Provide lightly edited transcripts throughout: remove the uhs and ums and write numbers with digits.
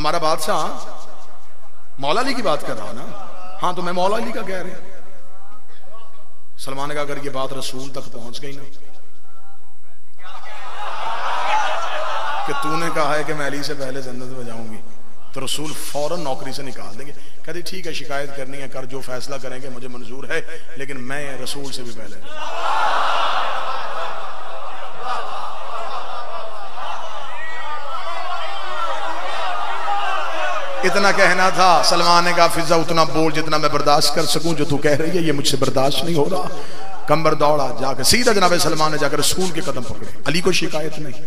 हमारा बादशाह मौला अली की बात कर रहा ना। हाँ तो मैं मौला अली का कह रहे हैं। सलमान ने कहा अगर ये बात रसूल तक पहुंच गई ना कि तूने कहा है कि मैं अली से पहले जन्नत में जाऊंगी, तो रसूल फौरन नौकरी से निकाल देंगे। कहते ठीक है, शिकायत करनी है कर, जो फैसला करेंगे मुझे मंजूर है, लेकिन मैं रसूल से भी पहले। इतना कहना था। सलमान ने कहा फिजा उतना बोल जितना मैं बर्दाश्त कर सकूं, जो तू कह रही है ये मुझसे बर्दाश्त नहीं हो रहा। कंबर दौड़ा, जाकर सीधा जनाब सलमान ने जाकर रसूल के कदम पकड़े। अली को शिकायत नहीं,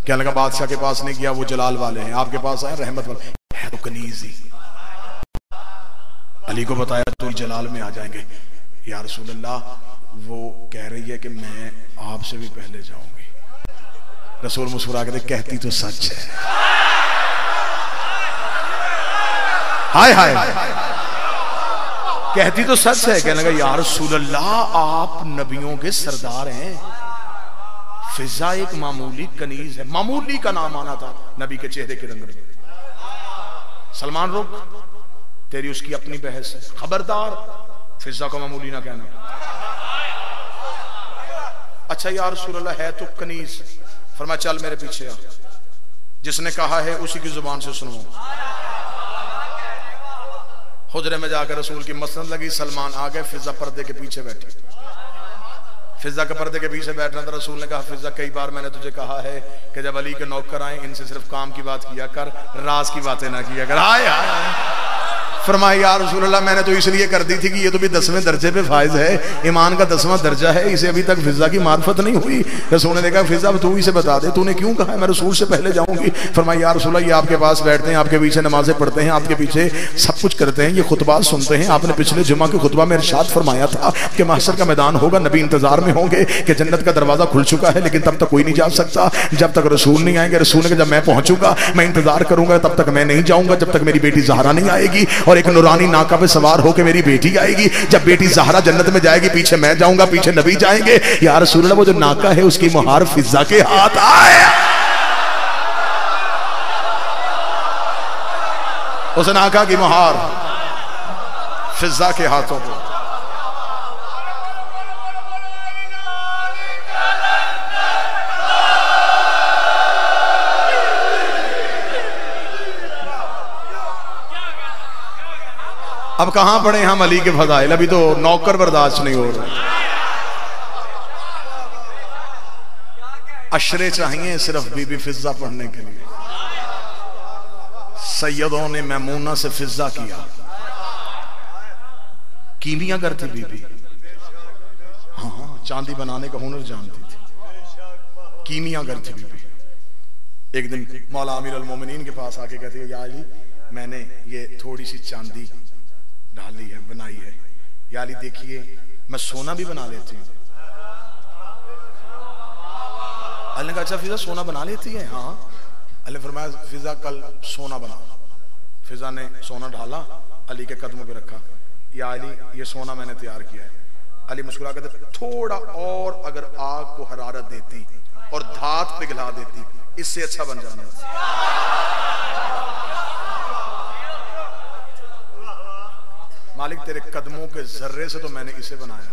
क्या लगा बादशाह के पास नहीं गया, वो जलाल वाले हैं, आपके पास आए रहमत वाले है तो कनीज ही। अली को बताया तो जलाल में आ जाएंगे। या रसूल अल्लाह वो कह रही है कि मैं आपसे भी पहले जाऊंगी। रसूल मुस्कुरा के कहती तो सच है। हाय हाय, कहती तो सच है। कहने लगा या रसूल अल्लाह आप नबियों के सरदार हैं। फिजा एक मामूली कनीज है, मामूली का नाम आना था नबी के चेहरे के रंग में। सलमान रुक, तेरी उसकी अपनी बहस है, खबरदार फिजा को मामूली ना कहना। अच्छा या रसूल अल्लाह है तो कनीज। फरमाया चल मेरे पीछे आ, जिसने कहा है उसी की जुबान से सुनो। हुजरे में जाकर रसूल की मसनद लगी, सलमान आ गए, फिजा पर्दे के पीछे बैठी। फिजा के पर्दे के पीछे बैठना था। रसूल ने कहा फिजा कई बार मैंने तुझे कहा है कि जब अली के नौकर आए इनसे सिर्फ काम की बात किया कर, राज की बातें ना किया कर। हाय हाय। फरमाया या रसूल अल्लाह मैंने तो इसलिए कर दी थी कि ये तो भी 10वें दर्जे पे फायज है, ईमान का 10वां दर्जा है, इसे अभी तक फिजा की मार्फत नहीं हुई। रसूल ने देखा फिजा तू इसे बता दे तूने क्यों कहा है मैं रसूल से पहले जाऊंगी। फरमाया या रसूल अल्लाह ये आपके पास बैठते हैं, आपके पीछे नमाजें पढ़ते हैं, आपके पीछे सब कुछ करते हैं, ये खुतबा सुनते हैं। आपने पिछले जुमा के खुतबा में इरशाद फरमाया था कि महशर का मैदान होगा, नबी इंतजार में होंगे कि जन्नत का दरवाजा खुल चुका है, लेकिन तब तक कोई नहीं जा सकता जब तक रसूल नहीं आएंगे। रसूल ने जब मैं पहुंचूंगा मैं इंतजार करूंगा, तब तक मैं नहीं जाऊंगा जब तक मेरी बेटी ज़हरा नहीं आएगी, और एक नूरानी नाका पे सवार होकर मेरी बेटी आएगी। जब बेटी ज़हरा जन्नत में जाएगी पीछे मैं जाऊंगा, पीछे नबी जाएंगे। या रसूल अल्लाह वो जो नाका है उसकी मुहार फिजा के हाथ आए, उस नाका की मुहार फिजा के हाथों को। अब कहां पड़े हम अली के फजाइल, अभी तो नौकर बर्दाश्त नहीं हो रहा। अशरे चाहिए सिर्फ बीबी फिजा पढ़ने के लिए। सैयदों ने मैमूना से फिजा किया, कीमिया करती बीबी। हाँ चांदी बनाने का हुनर जानती थी, कीमिया करती बीबी। एक दिन मौला अमीर अल मोमिनीन के पास आके कहती है या अली मैंने ये थोड़ी सी चांदी डाली है, बनाई है, या अली देखिए मैं सोना भी बना लेती हूँ। अली ने कहा अच्छा फिजा सोना बना लेती है? हाँ। अली ने फरमाया फिजा कल सोना बना। फिजा ने सोना ढाला, अली के कदमों पे रखा। या अली ये सोना मैंने तैयार किया है। अली मुस्कुरा कर थोड़ा और अगर आग को हरारत देती और धात पिघला देती इससे अच्छा बन जाना। मालिक तेरे कदमों के जर्रे से तो मैंने इसे बनाया।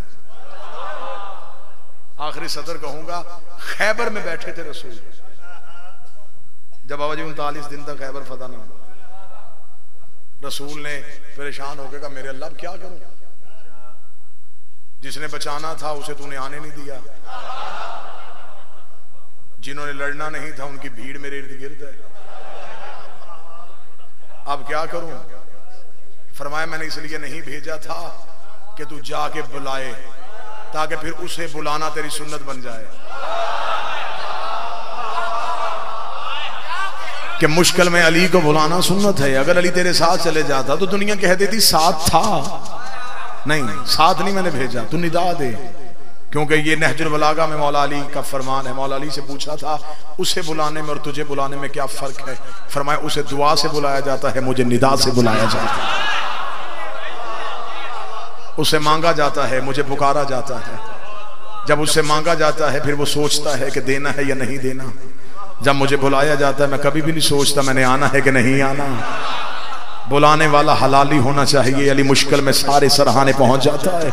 आखिरी सदर कहूंगा, खैबर में बैठे थे रसूल जब आवाज 39 दिन तक खैबर फतह ना हुआ। रसूल ने परेशान होकर कहा मेरे अल्लाह क्या करूं, जिसने बचाना था उसे तूने आने नहीं दिया, जिन्होंने लड़ना नहीं था उनकी भीड़ मेरे इर्द गिर्द है, अब क्या करूं। फरमाया मैंने इसलिए नहीं भेजा था कि तू जाके बुलाए, ताकि फिर उसे बुलाना तेरी सुन्नत बन जाए। कि मुश्किल में अली को बुलाना सुन्नत है। अगर अली तेरे साथ चले जाता तो दुनिया कह देती साथ था, नहीं साथ नहीं मैंने भेजा, तू निदा दे। क्योंकि ये नहजुल बलागा में मौला अली का फरमान है। मौला अली से पूछा था उसे बुलाने में और तुझे बुलाने में क्या फर्क है। फरमाया उसे दुआ से बुलाया जाता है, मुझे निदा से बुलाया जाता है। उसे मांगा जाता है, मुझे पुकारा जाता है। जब उससे मांगा जाता है फिर वो सोचता है कि देना है या नहीं देना। जब मुझे बुलाया जाता है मैं कभी भी नहीं सोचता मैंने आना है कि नहीं आना। बुलाने वाला हलाली होना चाहिए। अली मुश्किल में सारे सरहाने पहुंच जाता है।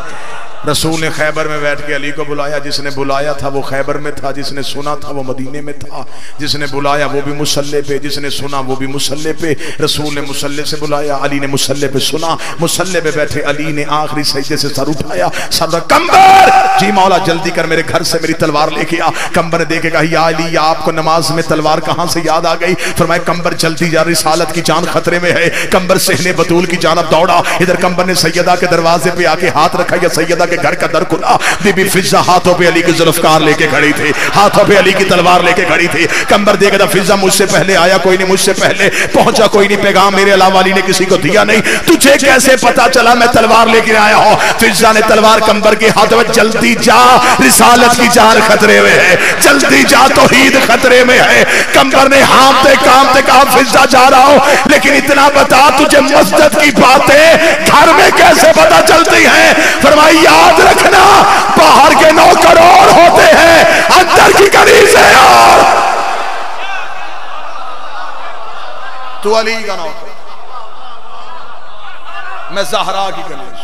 रसूल ने खैबर में बैठ के अली को बुलाया। जिसने बुलाया था वो खैबर में था, जिसने सुना था वो मदीने में था। जिसने बुलाया वो भी मुसल्ले पे, जिसने सुना वो भी मुसल्ले पे। रसूल ने मुसल्ले से बुलाया, अली ने मुसल्ले पे सुना। मुसल्ले पे बैठे अली ने आखिरी सजदे से सर उठाया। सर कंबर, जी मौला जल्दी कर मेरे घर से मेरी तलवार लेके आ। कंबर ने देखे कहा या अली, या आपको नमाज में तलवार कहां से याद आ गई? फरमाया कंबर जल्दी जा, रिसालत की जान खतरे में है। कंबर सहने बतूल की जानब दौड़ा। इधर कंबर ने सैयदा के दरवाजे पे आके हाथ रखा, या सैयदा के घर का दर खुला। बीबी फिजा हाथों पे अली की जुल्फकार लेके खड़ी थी, हाथों पे अली की तलवार लेके खड़ी थी। कंबर देखा था फिजा मुझसे पहले आया कोई नहीं, मुझसे पहले पहुंचा कोई नहीं, पैगाम मेरे अलावा अली ने किसी को दिया नहीं। तुझे कैसे पता चला मैं तलवार लेके आया हूं? फिजा ने तलवार कंबर के हाथ में, जल्दी जा रिसालत की जान खतरे में है, जल्दी जा तौहीद खतरे में है। कंबर ने हाथते कामते कहा फिजा जा रहा हूं, लेकिन इतना बता तुझे मस्जिद की बातें घर में कैसे पता चलती हैं? फरमाई याद रखना बाहर के 9 करोड़ होते हैं, अंदर की कनीज है यार। तू अली का नौकर, मैं ज़हरा की कनीज।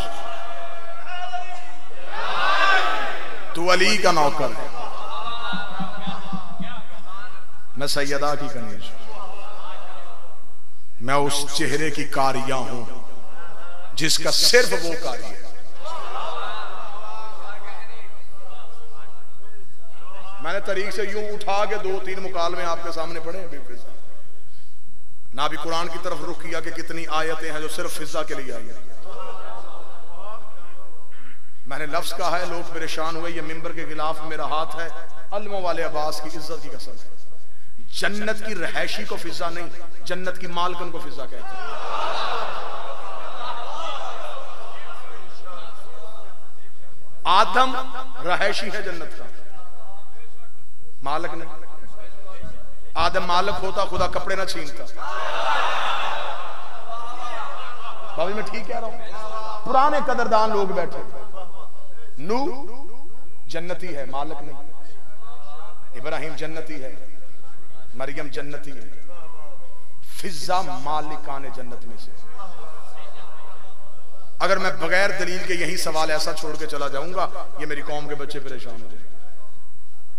तू अली का नौकर है, मैं सैयदा की कनीज। मैं उस चेहरे की कारिया हूं जिसका सिर्फ वो कार्य है। मैंने तरीक से यूं उठा के 2-3 मुकालमे आपके सामने पढ़े हैं फिजा। ना भी कुरान की तरफ रुख किया कि कितनी आयतें हैं जो सिर्फ फिजा के लिए आई है। मैंने लफ्ज कहा है, लोग परेशान हुए, ये मिंबर के खिलाफ मेरा हाथ है। अल्मों वाले अब्बास की इज्जत की कसम है, जन्नत की रहैशी को फिजा नहीं, जन्नत की मालकन को फिजा कहते हैं। आदम रहैशी है जन्नत का, मालक नहीं। आदम मालक होता खुदा कपड़े ना छीनता। बाबी मैं ठीक कह रहा हूं? पुराने कदरदान लोग बैठे। नू जन्नती है, मालक नहीं। इब्राहिम जन्नती है, मरियम जन्नती है। फिजा मालिकाने जन्नत में से। अगर मैं बगैर दलील के यही सवाल ऐसा छोड़ के चला जाऊंगा, ये मेरी कौम के बच्चे परेशान हो जाएंगे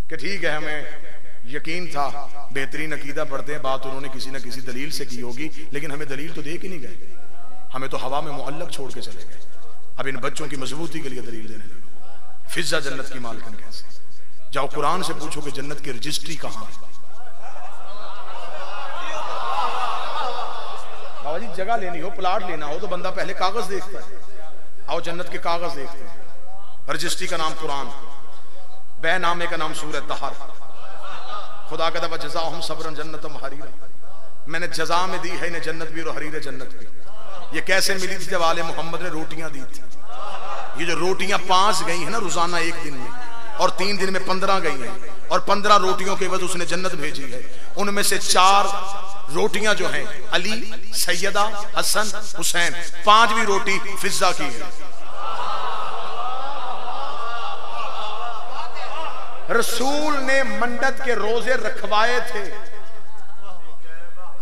कि ठीक है हमें यकीन था, बेहतरीन अकीदा पढ़ते हैं, बात उन्होंने किसी न किसी दलील से की होगी, लेकिन हमें दलील तो दे के नहीं गए, हमें तो हवा में मुअल्लक छोड़ के चले गए। अब इन बच्चों की मजबूती के लिए दलील देने लगा। फिजा जन्नत की मालकिन कैसे? जाओ कुरान से पूछो कि जन्नत की रजिस्ट्री कहां है। बाबा जी जगह लेनी हो, प्लाट लेना हो तो बंदा पहले कागज देखता है। आओ जन्नत के कागज देखते हैं। रजिस्ट्री का नाम कुरान, बैनामे का नाम सूरत दहर। खुदा का दवा जजा हम सबरन जन्नतम हरीरा, मैंने जजा में दी है इन्हें जन्नत भी और हरीर जन्नत भी। ये कैसे मिली थी? जब आले मोहम्मद ने रोटियां दी थी। ये जो रोटियां 5 गई है ना रोजाना एक दिन में, और 3 दिन में 15 गई हैं, और 15 रोटियों के बाद उसने जन्नत भेजी है। उनमें से 4 रोटियां जो हैं अली, सैयदा, हसन, हुसैन, 5वीं रोटी फिजा की है। रसूल ने मंडत के रोजे रखवाए थे,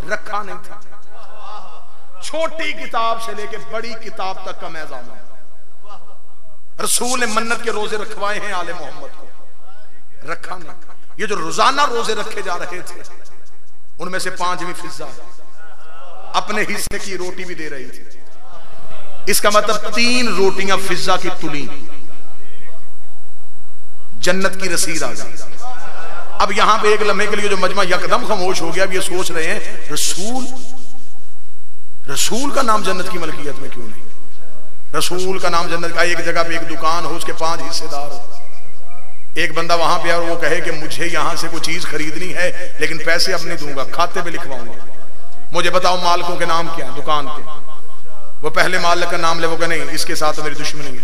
रखा नहीं था। छोटी किताब से लेके बड़ी किताब तक का मैदान है। रसूल ने मन्नत के रोजे रखवाए हैं आले मोहम्मद को, रखा नहीं। ये जो रोजाना रोजे रखे जा रहे थे उनमें से 5वीं फिजा अपने हिस्से की रोटी भी दे रही थी। इसका मतलब 3 रोटियां फिजा की तुली, जन्नत की रसीद आ गई। अब यहां पे एक लम्हे के लिए जो मजमा यकदम खामोश हो गया, अब ये सोच रहे हैं रसूल का नाम जन्नत की मलकियत में क्यों नहीं? रसूल का नाम जन्नत का, एक जगह पे एक दुकान हो, उसके 5 हिस्सेदार हो। एक बंदा वहां पे और वो कहे कि मुझे यहां से कोई चीज खरीदनी है लेकिन पैसे अब नहीं दूंगा, खाते पे लिखवाऊंगा, मुझे बताओ मालिकों के नाम क्या है दुकान के। वो पहले मालिक का नाम ले, वो कहे नहीं इसके साथ तो मेरी दुश्मनी है।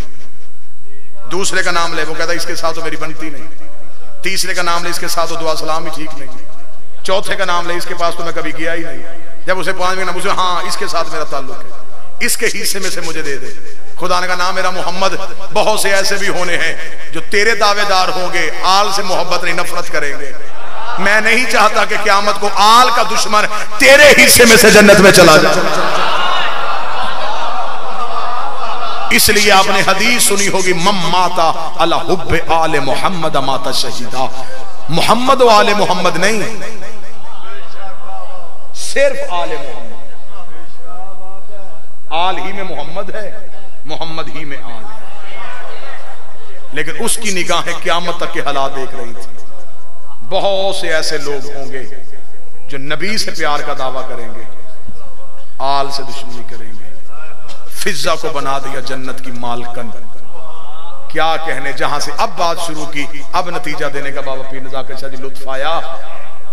दूसरे का नाम ले, वो कहता इसके साथ तो मेरी बनती नहीं। तीसरे का नाम ले, इसके साथ तो दुआ सलाम ही ठीक नहीं। चौथे का नाम ले, इसके पास तो मैं कभी गया ही नहीं। जब उसे 5वें नाम, उसे हाँ इसके साथ मेरा ताल्लुक है, इसके हिस्से में से मुझे दे दे। खुदा ने कहा नाम मेरा मोहम्मद, बहुत से ऐसे भी होने हैं जो तेरे दावेदार होंगे, आल से मोहब्बत नहीं नफरत करेंगे। मैं नहीं चाहता कि क़यामत को आल का दुश्मन तेरे हिस्से में से जन्नत में चला जाए। इसलिए आपने हदीस सुनी होगी, मम माता अला हुब्बे आले मोहम्मद माता शहीदा। मोहम्मद व आले मोहम्मद नहीं, सिर्फ आले मोहम्मद। आल ही में मोहम्मद है, मोहम्मद ही में आल है। लेकिन उसकी निगाहें क़यामत तक के हालात देख रही थी। बहुत से ऐसे लोग होंगे जो नबी से प्यार का दावा करेंगे, आल से दुश्मनी करेंगे। फिजा को बना दिया जन्नत की मालकन। क्या कहने, जहां से अब बात शुरू की, अब नतीजा देने का बाबा पीर नज़ाकत शाह जी लुत्फ आया।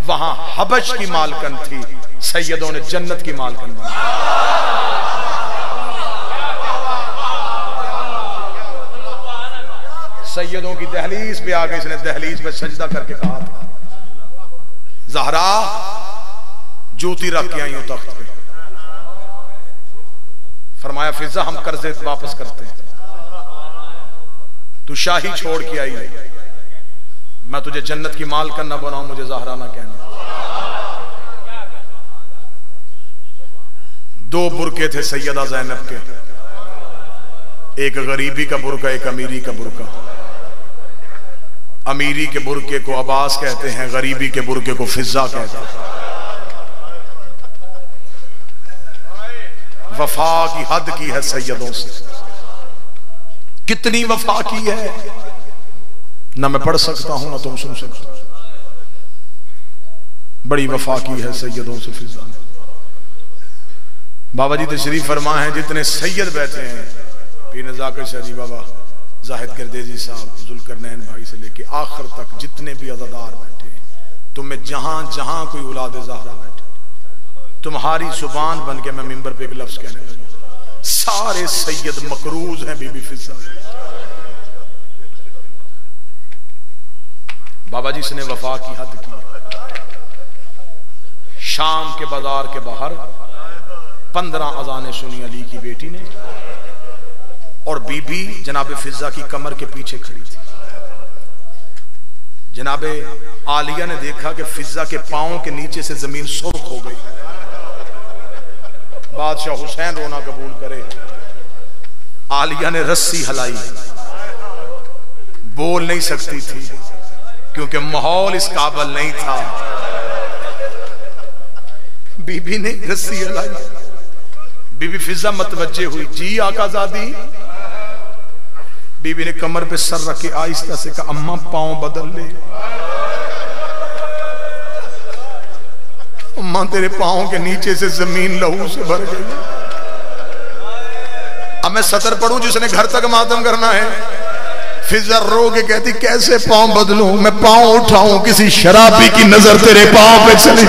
वहां हबश की मालकन थी, सैयदों ने जन्नत की मालकन बना। सैयदों की दहलीज पे आके इसने दहलीज पे सजदा करके कहा था, ज़हरा जूती रख के आई हूं तख्त पे। फरमाया फिजा हम कर्जे वापस करते हैं, तू शाही छोड़ के आई है, मैं तुझे जन्नत की मालकन ना बनाऊं, मुझे ज़हरा ना कहना। दो बुरके थे सैयदा ज़ैनब के, एक गरीबी का बुरका, एक अमीरी का बुरका। अमीरी के बुरके को अब्बास कहते हैं, गरीबी के बुरके को फिजा कहते हैं। वफा की हद की है सैयदों से, कितनी वफा की है, ना मैं पढ़ सकता हूं ना तुम सुन सकते। बड़ी वफा की है सैयदों से फिजा ने। बाबा जी तशरीफ फरमा है, जितने सैयद बैठे हैं, पीर नज़ाकत शाह जी बाबा, जाहिद गर्देजी साहब, जुल्करनैन भाई से लेके आखिर तक जितने भी अज़ादार बैठे हैं, तुम्हें जहां जहां कोई औलाद ज़हरा बैठे, तुम्हारी जुबान बन के मैं मिंबर पे एक लफ्ज कहने लगा, सारे सैयद मकरूज हैं बीबी फिजा। बाबा जी ने वफा की हद की। शाम के बाजार के बाहर 15 अजानें सुनी अली की बेटी ने, और बीबी जनाबे फिजा की कमर के पीछे खड़ी थी। जनाबे आलिया ने देखा कि फिजा के पांव के नीचे से जमीन सुर्ख हो गई। बादशाह हुसैन रोना कबूल करे, आलिया ने रस्सी हलाई, बोल नहीं सकती थी क्योंकि माहौल इस काबिल नहीं था। बीबी ने रस्सी हलाई, बीबी फिजा मतवज्जे हुई, जी आकाजादी। बीबी ने कमर पे सर रख के आहिस्ता से कहा, अम्मा पांव बदल ले, अम्मा तेरे पांव के नीचे से जमीन लहू से भर गई। अब मैं सतर पढ़ूं जिसने घर तक मातम करना है। फिजा रो के कहती, कैसे पांव बदलूं, मैं पांव उठाऊं, किसी शराबी की नजर तेरे पांव पे चली,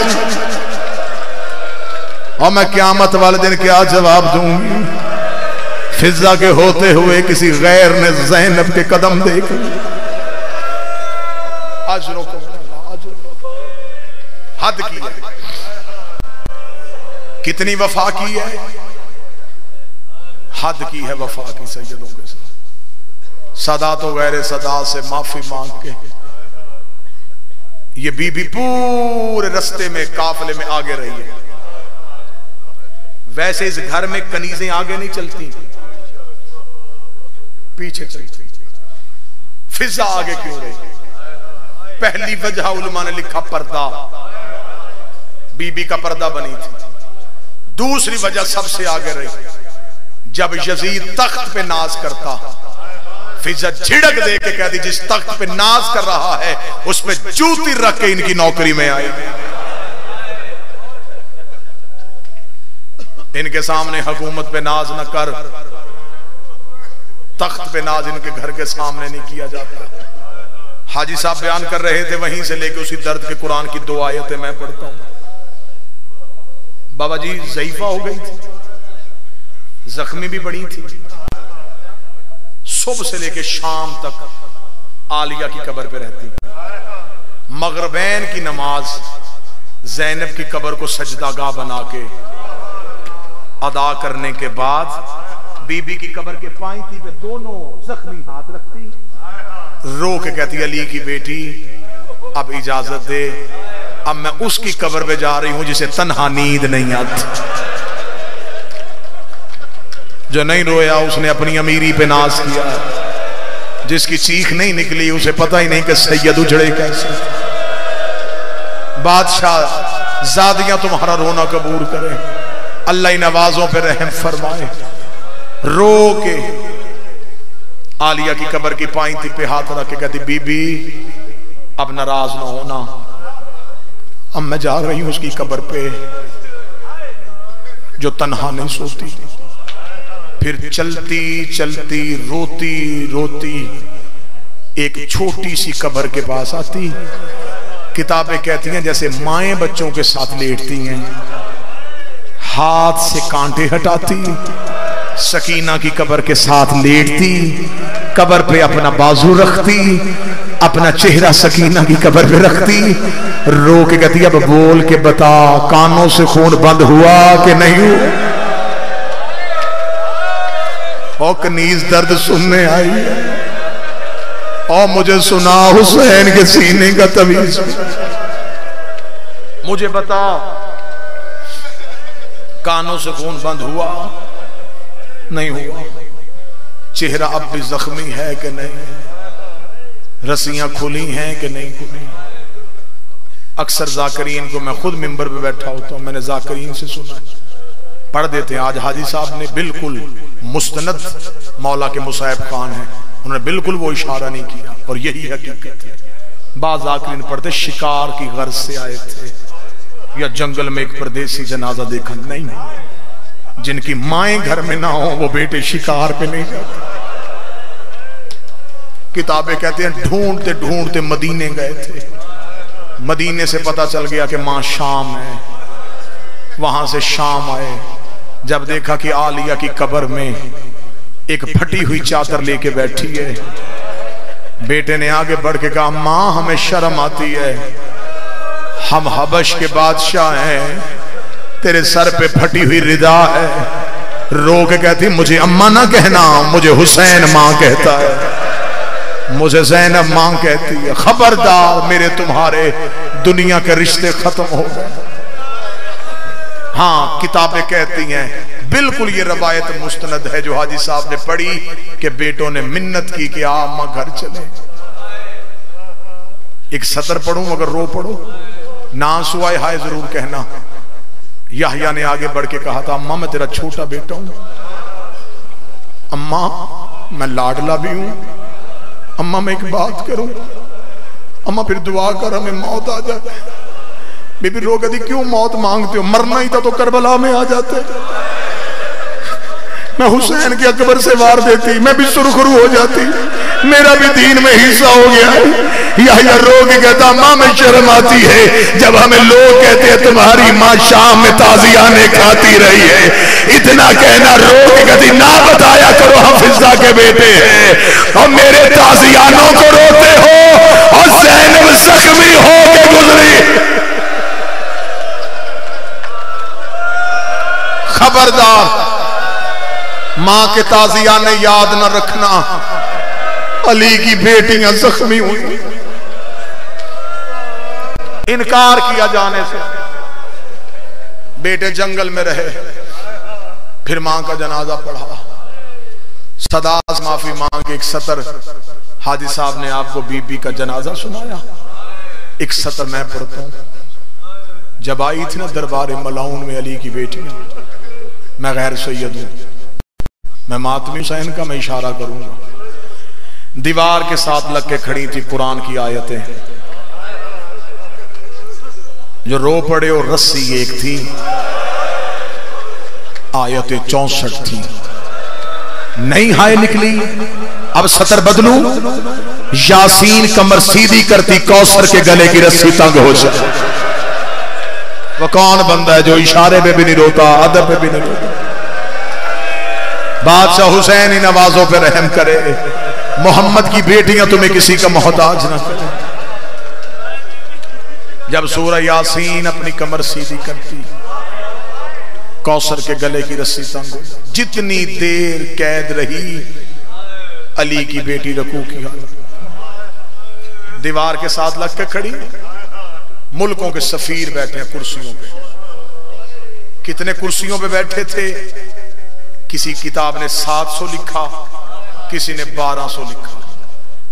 और मैं क़यामत वाले दिन क्या जवाब दूंगी। फिजा के होते हुए किसी गैर ने ज़ैनब के कदम देखे। आज रोको, हद की है, कितनी वफा की है, हद की है वफा की सैयदों के साथ। सदा तो गैर सदा से माफी मांग के ये बीबी पूरे रास्ते में काफिले में आगे रही है। वैसे इस घर में कनीजें आगे नहीं चलती, पीछे चलती। फिजा आगे क्यों रही? पहली वजह उलमा ने लिखा पर्दा, बीबी का पर्दा बनी थी। दूसरी वजह सबसे आगे रही, जब यजीद तख्त पे नाज करता, फिजा झिड़क दे के कहती, जिस तख्त पे नाज कर रहा है उस पे जूती रख के इनकी नौकरी में आई। इनके सामने हुकूमत पे नाज न कर, तख्त पे नाज इनके घर के सामने नहीं किया जाता। हाजी साहब बयान कर रहे थे, वहीं से लेके उसी दर्द के कुरान की 2 आयतें मैं पढ़ता हूं। बाबा जी ज़ईफा हो गई थी, जख्मी भी बड़ी थी। सुबह से लेके शाम तक आलिया की कब्र पे रहती। मगरबैन की नमाज ज़ैनब की कब्र को सजदागाह बना के अदा करने के बाद बीबी की कब्र के पांती पे दोनों जख्मी हाथ रखती, रो के कहती, अली की बेटी अब इजाजत दे, अब मैं उसकी कब्र पे जा रही हूं जिसे तन्हा नींद नहीं आती, जो नहीं रोया उसने अपनी अमीरी पे नाज किया, जिसकी चीख नहीं निकली उसे पता ही नहीं कि सैयद उजड़े कैसे। बादशाह ज़ादियां तुम्हारा रोना कबूल करें, अल्लाह इन नवाजों पे रहम फरमाए। रो के आलिया की कब्र की पाइंती पे हाथ रख के कहती बीबी अब नाराज ना होना, अब मैं जा रही हूं उसकी कब्र पे जो तन्हा नहीं सोती। फिर चलती चलती रोती रोती एक छोटी सी कब्र के पास आती। किताबें कहती हैं जैसे माएं बच्चों के साथ लेटती हैं, हाथ से कांटे हटाती, सकीना की कब्र के साथ लेटती, कब्र पे अपना बाजू रखती, अपना चेहरा सकीना की कब्र पे रखती, रो के कहती अब बोल के बता कानों से खून बंद हुआ कि नहीं हुआ। और कनीज दर्द सुनने आई है और मुझे सुना हुसैन के सीने का तवीज, मुझे बता कानों से खून बंद हुआ नहीं हुआ, चेहरा अब भी जख्मी है कि नहीं, रस्सियां खुली हैं कि नहीं खुली। अक्सर जाकरीन को, मैं खुद मिंबर पे बैठा होता हूं, मैंने जाकरीन से सुना पढ़ देते हैं। आज हाजी साहब ने बिल्कुल मुस्तनद मौला के मुसाहिब खान है, उन्होंने बिल्कुल वो इशारा नहीं किया और यही हकीकत है। बाज़ जाकरीन पढ़ते शिकार की गर्ज से आए थे या जंगल में एक परदेसी जनाजा देखा, नहीं, जिनकी माएं घर में ना हो वो बेटे शिकार पे नहीं जाते। किताबें कहते हैं ढूंढते ढूंढते मदीने गए थे, मदीने से पता चल गया कि मां शाम है, वहां से शाम आए, जब देखा कि आलिया की कब्र में एक फटी हुई चादर लेके बैठी है। बेटे ने आगे बढ़ के कहा मां हमें शर्म आती है, हम हबश के बादशाह हैं, तेरे सर पे फटी हुई रिदा है। रो के कहती मुझे अम्मा ना कहना, मुझे हुसैन मां कहता है, मुझे ज़ैनब मां कहती है, खबरदार मेरे तुम्हारे दुनिया के रिश्ते खत्म हो गए। हाँ, किताबें कहती हैं बिल्कुल ये रवायत मुस्तनद है जो हाजी साहब ने पढ़ी कि बेटों ने मिन्नत की कि अम्मा घर चले। एक सतर पढ़ूं अगर रो पढ़ो, ना सुआए हाय जरूर कहना। याहिया ने आगे बढ़ के कहा था अम्मा मैं तेरा छोटा बेटा हूं, अम्मा मैं लाडला भी हूं, अम्मा मैं एक बात करूं, अम्मा फिर दुआ कर हमें मौत आ जाए। बीबी रो कहती क्यों मौत मांगते हो, मरना ही था तो करबला में आ जाते, मैं हुसैन की अकबर से वार देती, मैं भी सुरखरू हो जाती, मेरा भी दीन में हिस्सा हो गया है। या रो के कहता माँ में शर्म आती है जब हमें लोग कहते हैं तुम्हारी माँ शाम में ताजियाने खाती रही है, इतना कहना रो के कहती ना बताया करो हम फिजा के बेटे हैं और मेरे ताजियानों को रोते हो और ज़ैनब जख्मी हो के गुजरी। खबरदार मां के ताजियाने याद न रखना, अली की बेटियां जख्मी हुई। इनकार किया जाने से बेटे जंगल में रहे, फिर मां का जनाजा पढ़ा, सदा माफी मांग के एक सतर हाजी साहब ने आपको बीबी का जनाजा सुनाया। एक सतर मैं पढ़ता हूं, जब आई थी ना दरबार मलाउन में अली की बेटियां, मैं गैर सैयद हूं, मैं मातमी हुसैन का मैं इशारा करूंगा। दीवार के साथ लग के खड़ी थी कुरान की आयतें, जो रो पड़े और रस्सी एक थी, आयतें 64 थी। नहीं हाय निकली, अब सतर बदलू, यासीन कमर सीधी करती कौसर के गले की रस्सी तंग हो जाए। वो कौन बंदा है जो इशारे पे भी नहीं रोता, अदब पे भी नहीं रोता। बादशाह हुसैन इन नवाजों पे रहम करे, मोहम्मद की बेटियां तुम्हें किसी का मोहताज ना करे। जब सूरह यासीन अपनी कमर सीधी करती, कौसर के गले की रस्सी तंग हो, जितनी देर कैद रही अली की बेटी रकू की हालत, दीवार के साथ लग के खड़ी। मुल्कों के सफीर बैठे हैं कुर्सियों पे। कितने कुर्सियों पे बैठे थे? किसी किताब ने 700 लिखा, किसी ने 1200 लिखा।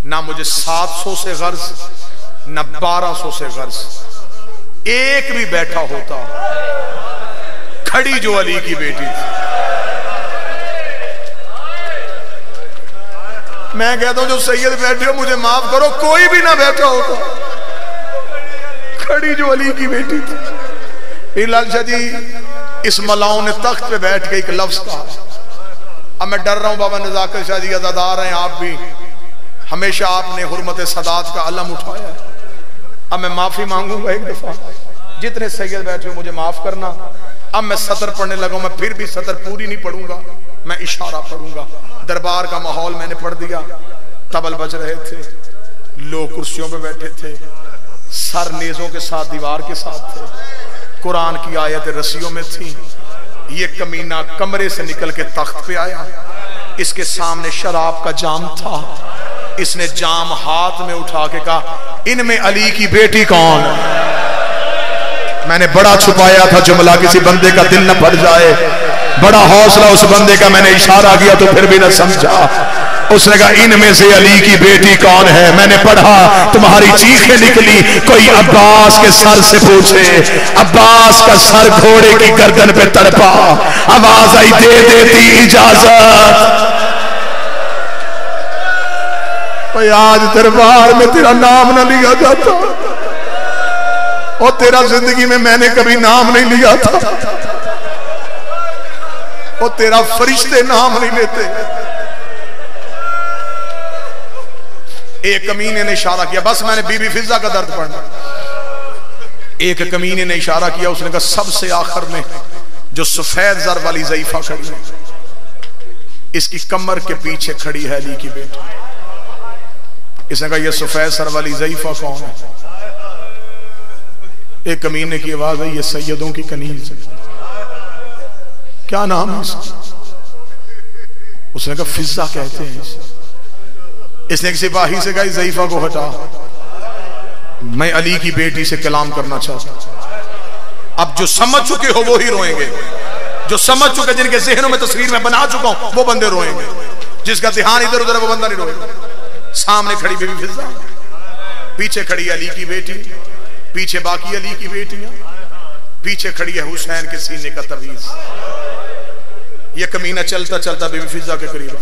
ना मुझे 700 से गर्ज, ना 1200 से गर्ज। एक भी बैठा होता, खड़ी जो अली की बेटी थी। मैं कहता हूं जो सैयद बैठे हो मुझे माफ करो, कोई भी ना बैठा होता, खड़ी जो अली की बेटी थी। इलाल शाह जी इस मलाओं ने तख्त पे बैठ के एक लफ्ज कहा। अब मैं डर रहा हूं बाबा नजाकत शाह जी अज़ादार हैं, आप भी हमेशा आपने हुर्मत सदात का अलम उठाया है। अब मैं माफी मांगूंगा एक दफा, जितने सैयद बैठे हो मुझे माफ करना। अब मैं सतर पढ़ने लगा, मैं फिर भी सतर पूरी नहीं पढ़ूंगा, मैं इशारा पढ़ूंगा। दरबार का माहौल मैंने पढ़ दिया। तबल बज रहे थे, लोग कुर्सियों पे बैठे थे, सर नेजों के साथ दीवार के साथ थे, कुरान की आयतें रस्सियों में थी। ये कमीना कमरे से निकल के तख्त पे आया, इसके सामने शराब का जाम था। इसने जाम हाथ में उठा के कहा, इनमें अली की बेटी कौन? मैंने बड़ा छुपाया था जुमला, किसी बंदे का दिल न फट जाए। बड़ा हौसला उस बंदे का, मैंने इशारा किया तो फिर भी न समझा। उसने कहा इनमें से अली की बेटी कौन है? मैंने पढ़ा, तुम्हारी चीखें निकली, कोई अब्बास के सर से पूछे। अब्बास का सर घोड़े की गर्दन पे तड़पा, आवाज आई दे देती इजाजत। आज दरबार में तेरा नाम न लिया जाता, और तेरा जिंदगी में मैंने कभी नाम नहीं लिया था, और तेरा फरिश्ते नाम नहीं लेते। एक कमीने ने इशारा किया, बस मैंने बीबी फिजा का दर्द पढ़ना। एक कमीने ने इशारा किया, उसने कहा सबसे आखिर में जो सफेद जर वाली ज़ईफा खड़ी है, इसकी कमर के पीछे खड़ी है अली की बेटी। इसने कहा ये सफेद सर वाली ज़ईफा कौन है? एक कमीने की आवाज है, ये सैयदों की कनीज है। क्या नाम है इसका? उसने कहा फिजा कहते हैं इसे। इसने एक सिपाही से कहा ज़ईफा को हटा, मैं अली की बेटी से कलाम करना चाहता हूं। अब जो समझ चुके हो वो ही रोएंगे, जो समझ चुके, जिनके ज़हनों में तस्वीर में बना चुका हूं वो बंदे रोएंगे। जिसका ध्यान इधर उधर है वो बंदा नहीं रोएगा। सामने खड़ी बीबी फिजा, पीछे खड़ी अली की बेटी, पीछे बाकी अली की बेटियां, पीछे खड़ी है हुसैन के सीने का तवीज। ये कमीना चलता चलता बीबी फिजा के करीब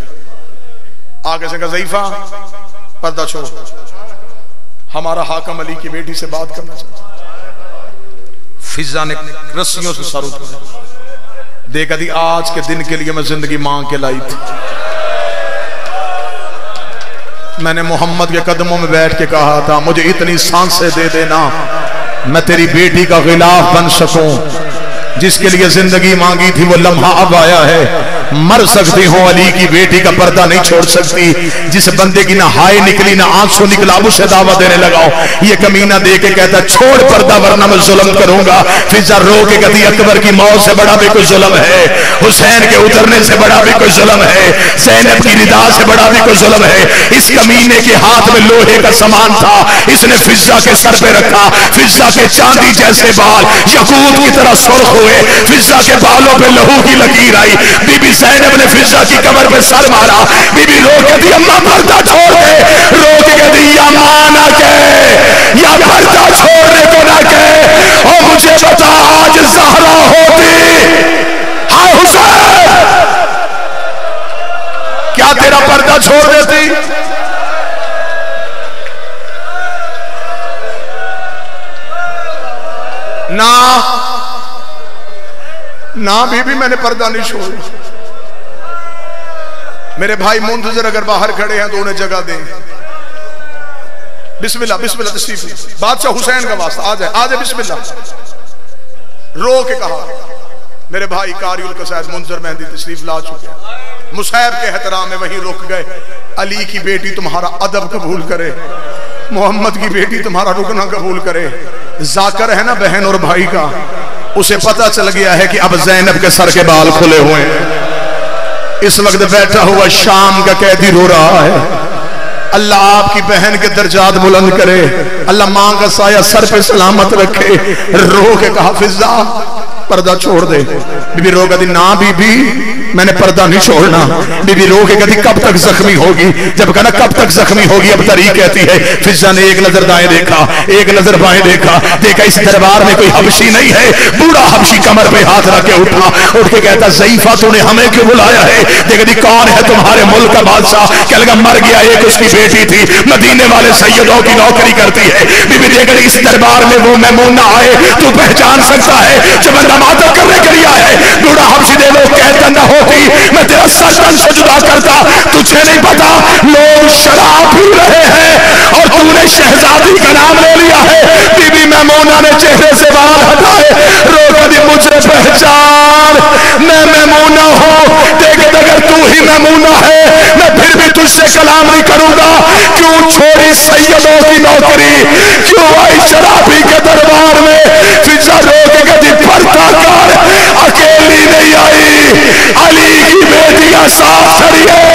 आगे से कहा ज़ईफा पर्दा छोड़, हमारा हाकम अली की बेटी से बात करना चाहता। फिजा ने रस्सियों से सर उठाया, देखा थी आज के दिन के लिए मैं जिंदगी मांग के लाई थी। मैंने मोहम्मद के कदमों में बैठ के कहा था मुझे इतनी सांसें दे देना मैं तेरी बेटी का गिलाफ बन सकूं। जिसके लिए जिंदगी मांगी थी वो लम्हा अब आया है। मर सकती हूँ, अली की बेटी का पर्दा नहीं छोड़ सकती। जिस बंदे की ना हाय निकली ना आंसू निकला उसे दावा देने लगाओ। ये कमीना दे के कहता छोड़ पर्दा वरना मैं जुल्म करूंगा। फिजा रो के कहती अकबर की मौत से बड़ा भी कोई जुल्म है, हुसैन के उतरने से बड़ा भी कोई जुल्म है, ज़ैनब की रिदा से बड़ा भी कोई जुल्म है। इस कमीने के हाथ में लोहे का सामान था, इसने फिजा के सर पे रखा। फिजा के चांदी जैसे बाल यकूत की तरह सुर्ख हुए, फिजा के बालों पे लहू की लकीर आई। बीबी ज़ैनब ने फिजा की कमर पे सर मारा। बीबी रो के दी अम्मा पर्दा छोड़ दे, रो के दी या मां ना कहे या पर्दा छोड़ने को ना कहे। और मुझे बता आज ज़हरा होती हाय हुसैन, क्या तेरा पर्दा छोड़ देती? ना ना बीबी मैंने पर्दा नहीं छोड़ा। मेरे भाई मुंतजर अगर बाहर खड़े हैं तो उन्हें जगह दें। बिस्मिल्लाह बिस्मिल्लाह तशरीफ। बादशाह हुसैन का वास्ता आ जाए आ जाए बिस्मिल्लाह। रो के कहा मेरे भाई कारिउल कसायद मुंतजर मेहंदी तशरीफ ला चुके। मुसैब के एहतराम में वहीं रुक गए। अली की बेटी तुम्हारा अदब कबूल करे, मोहम्मद की बेटी तुम्हारा रुकना कबूल करे। जाकर है ना बहन और भाई का, उसे पता चल गया है कि अब ज़ैनब के सर के बाल खुले हुए हैं। इस वक्त बैठा हुआ शाम का कैदी रो रहा है। अल्लाह आपकी बहन के दर्जात बुलंद करे, अल्लाह मां का साया सर पे सलामत रखे। रो के कहा फिजा पर्दा छोड़ दे। बीबी रो कहती ना बीबी मैंने पर्दा नहीं छोड़ना। बीबी रो के कहती कब तक जख्मी होगी? जब कहना कब तक जख्मी होगी, अब तरी कहती है फिजा ने एक नजर दाएं देखा, एक नजर बाएं देखा, देखा इस दरबार में कोई हबशी नहीं है। बूढ़ा हबशी कमर पे हाथ रख के उठा, उठ के कहता ज़ईफा तूने हमें क्यों बुलाया है? देखती कौन है तुम्हारे मुल्क का बादशाह? कह लगा मर गया, एक उसकी बेटी थी, मदीने वाले सैयदों की नौकरी करती है। बीबी देख इस दरबार में वो मैमूना आए, तू पहचान सकता है जो बंदा मातम करने के लिए आया है। बूढ़ा हबशी दे लो कहता न होती मैं तेरा सरदन से जुदा करता। तुझे नहीं पता लोग शराब पी रहे हैं और तूने शहजादी का नाम ले लिया है। बीबी मैमूना ने चेहरे से बाल हटाए, रो कभी मुझे पहचान, मैं मैमूना हूं। देख अगर तू ही मैमूना है मैं फिर भी तुझसे कलाम नहीं करूंगा। क्यों छोड़ी सैयदों की नौकरी, क्यों आई शराबी के दरबार में? फिजा रो के कभी पर्दा कर, अकेली नहीं आई, अली की बेटियां साथ खड़ी है।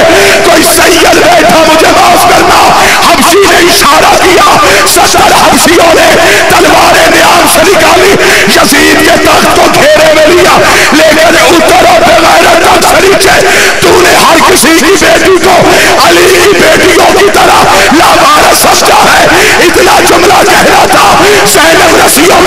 कोई सैयद बैठा मुझे माफ करना। हबशी ने इशारा किया, 70 हबशियों ने तलवारें नियाम से निकाली, यजीद के तख्त को घेरे में लिया, लेकिन उतरो बेगैरत शरीके। तूने हर किसी की बेटी को अली की बेटियों की तरह लावारिस समझा है। इतना जुमला कहना था, ज़ैनब रसियों